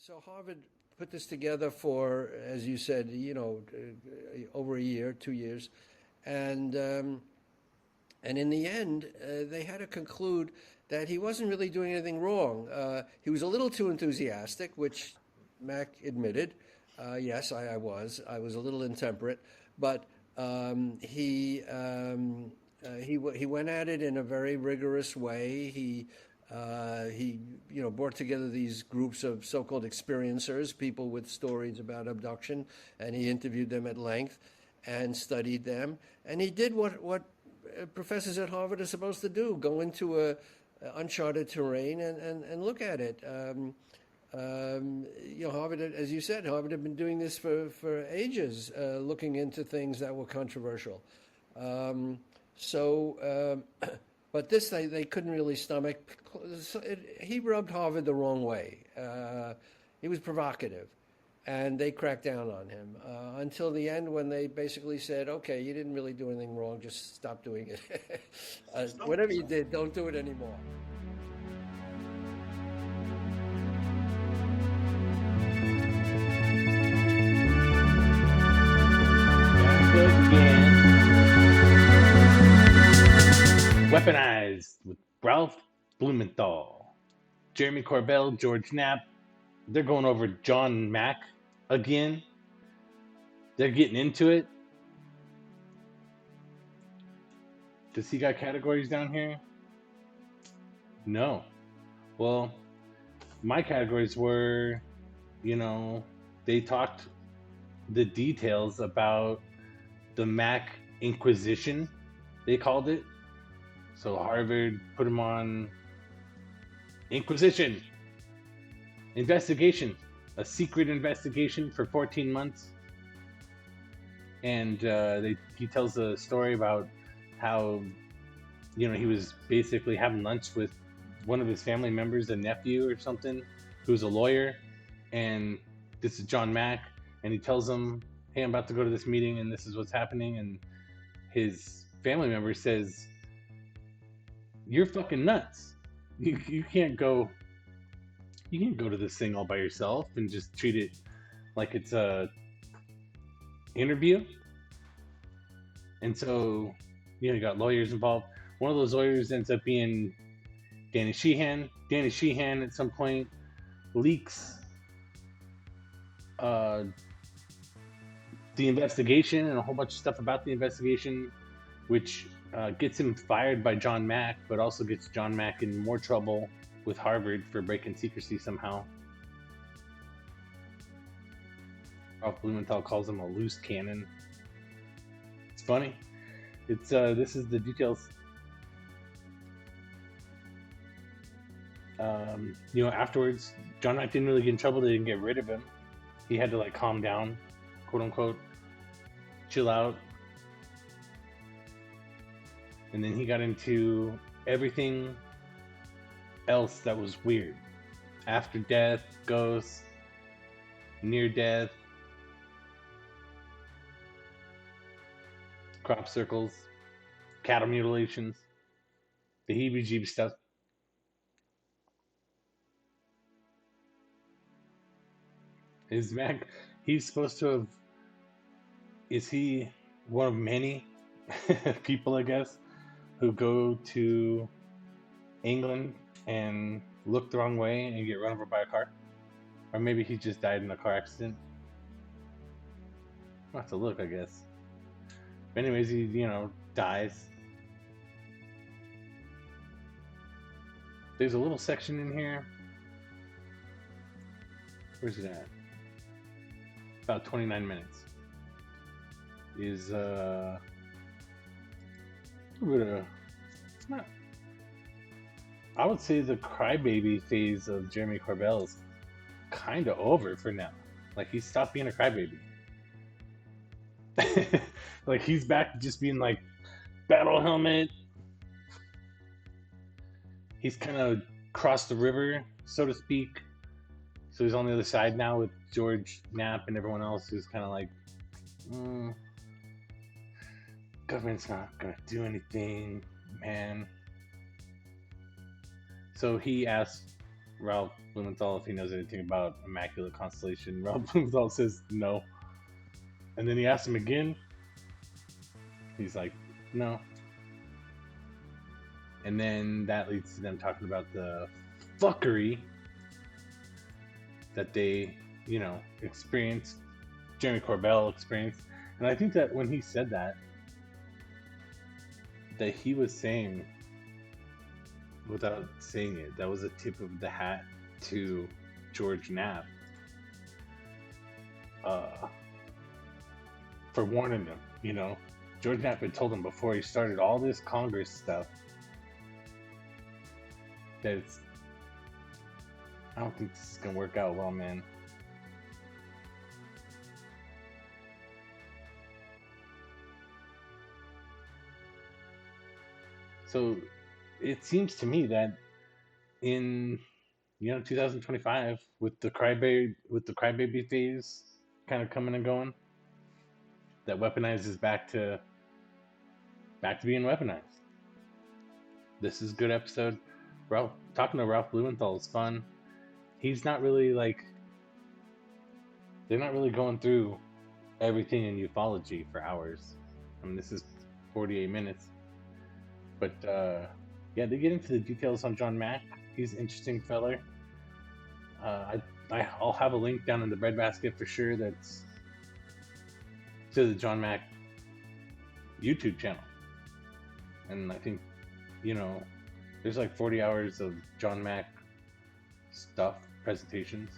So Harvard put this together for, as you said, over a year, 2 years, and in the end, they had to conclude that he wasn't really doing anything wrong. He was a little too enthusiastic, which Mack admitted. Yes, I was. I was a little intemperate, but he went at it in a very rigorous way. He brought together these groups of so-called experiencers, people with stories about abduction, and he interviewed them at length and studied them. And he did what professors at Harvard are supposed to do: go into a uncharted terrain and look at it. Harvard, as you said, Harvard had been doing this for ages, looking into things that were controversial. But this they couldn't really stomach. He rubbed Harvard the wrong way. He was provocative, and they cracked down on him until the end, when they basically said, "Okay, you didn't really do anything wrong. Just stop doing it. Whatever you did, don't do it anymore." Weaponized with Ralph Blumenthal, Jeremy Corbell, George Knapp. They're going over John Mack again. They're getting into it. Does he got categories down here? No. Well, my categories were, they talked the details about the Mack Inquisition, they called it. So Harvard put him on Inquisition investigation, a secret investigation for 14 months. And he tells a story about how, he was basically having lunch with one of his family members, a nephew or something, who's a lawyer. And this is John Mack. And he tells him, "Hey, I'm about to go to this meeting and this is what's happening." And his family member says, "You're fucking nuts. You can't go to this thing all by yourself and just treat it like it's a interview." And so, you got lawyers involved. One of those lawyers ends up being Danny Sheehan. Danny Sheehan at some point leaks the investigation and a whole bunch of stuff about the investigation, which gets him fired by John Mack, but also gets John Mack in more trouble with Harvard for breaking secrecy somehow. Ralph Blumenthal calls him a loose cannon. It's funny. It's this is the details. Afterwards, John Mack didn't really get in trouble. They didn't get rid of him. He had to calm down, quote unquote, chill out. And then he got into everything else that was weird. After death, ghosts, near death, crop circles, cattle mutilations, the heebie-jeebie stuff. Is Mac, he's supposed to have, is he one of many people, I guess, who go to England and look the wrong way and get run over by a car? Or maybe he just died in a car accident. I'll have to look, I guess. But anyways, he, dies. There's a little section in here. Where's it at? About 29 minutes. Is a little bit of, it's not, I would say the crybaby phase of Jeremy Corbell is kind of over for now. He stopped being a crybaby. He's back to just being battle helmet. He's kind of crossed the river, so to speak. So he's on the other side now with George Knapp and everyone else who's kind of government's not gonna do anything, man. So he asked Ralph Blumenthal if he knows anything about Immaculate Constellation. Ralph Blumenthal says no. And then he asks him again. He's like, no. And then that leads to them talking about the fuckery that they, experienced, Jeremy Corbell experienced. And I think that when he said that he was saying, without saying it, that was a tip of the hat to George Knapp for warning him. George Knapp had told him before he started all this Congress stuff that I don't think this is gonna work out well, man. So it seems to me that in 2025, with the crybaby phase kind of coming and going, that Weaponized is back to being weaponized. This is a good episode. Talking to Ralph Blumenthal is fun. He's not really they're not really going through everything in ufology for hours. I mean, this is 48 minutes. But yeah, they get into the details on John Mack. He's an interesting feller. I'll have a link down in the breadbasket for sure that's to the John Mack YouTube channel. And I think, there's like 40 hours of John Mack stuff, presentations.